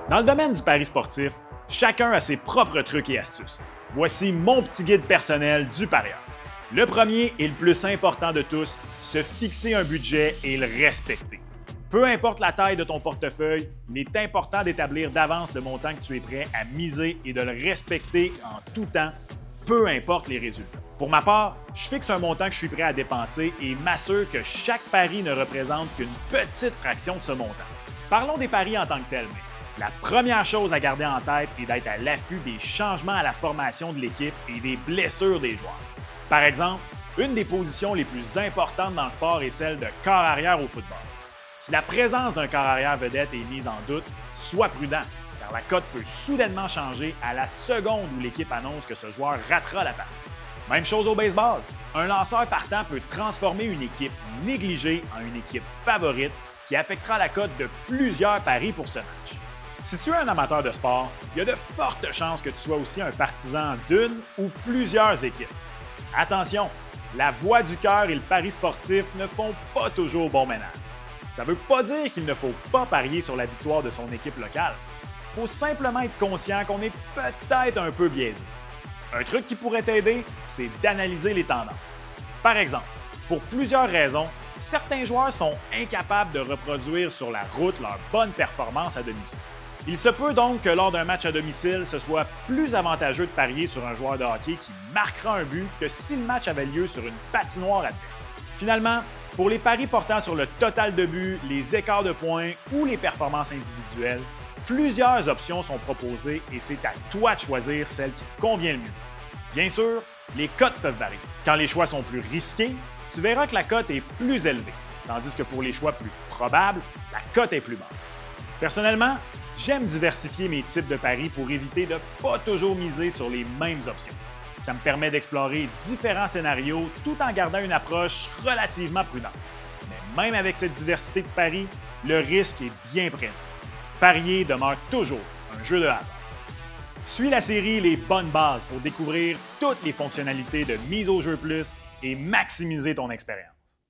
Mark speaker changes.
Speaker 1: Dans le domaine du pari sportif, chacun a ses propres trucs et astuces. Voici mon petit guide personnel du parieur. Le premier et le plus important de tous, se fixer un budget et le respecter. Peu importe la taille de ton portefeuille, il est important d'établir d'avance le montant que tu es prêt à miser et de le respecter en tout temps, peu importe les résultats. Pour ma part, je fixe un montant que je suis prêt à dépenser et m'assure que chaque pari ne représente qu'une petite fraction de ce montant. Parlons des paris en tant que tels, mais la première chose à garder en tête est d'être à l'affût des changements à la formation de l'équipe et des blessures des joueurs. Par exemple, une des positions les plus importantes dans le sport est celle de corps arrière au football. Si la présence d'un corps arrière vedette est mise en doute, sois prudent, car la cote peut soudainement changer à la seconde où l'équipe annonce que ce joueur ratera la partie. Même chose au baseball. Un lanceur partant peut transformer une équipe négligée en une équipe favorite, ce qui affectera la cote de plusieurs paris pour ce match. Si tu es un amateur de sport, il y a de fortes chances que tu sois aussi un partisan d'une ou plusieurs équipes. Attention, la voix du cœur et le pari sportif ne font pas toujours bon ménage. Ça ne veut pas dire qu'il ne faut pas parier sur la victoire de son équipe locale. Il faut simplement être conscient qu'on est peut-être un peu biaisé. Un truc qui pourrait t'aider, c'est d'analyser les tendances. Par exemple, pour plusieurs raisons, certains joueurs sont incapables de reproduire sur la route leur bonne performance à domicile. Il se peut donc que lors d'un match à domicile, ce soit plus avantageux de parier sur un joueur de hockey qui marquera un but que si le match avait lieu sur une patinoire adverse. Finalement, pour les paris portant sur le total de buts, les écarts de points ou les performances individuelles, plusieurs options sont proposées et c'est à toi de choisir celle qui te convient le mieux. Bien sûr, les cotes peuvent varier. Quand les choix sont plus risqués, tu verras que la cote est plus élevée, tandis que pour les choix plus probables, la cote est plus basse. Personnellement, j'aime diversifier mes types de paris pour éviter de ne pas toujours miser sur les mêmes options. Ça me permet d'explorer différents scénarios tout en gardant une approche relativement prudente. Mais même avec cette diversité de paris, le risque est bien présent. Parier demeure toujours un jeu de hasard. Suis la série Les Bonnes Bases pour découvrir toutes les fonctionnalités de Mise au jeu plus et maximiser ton expérience.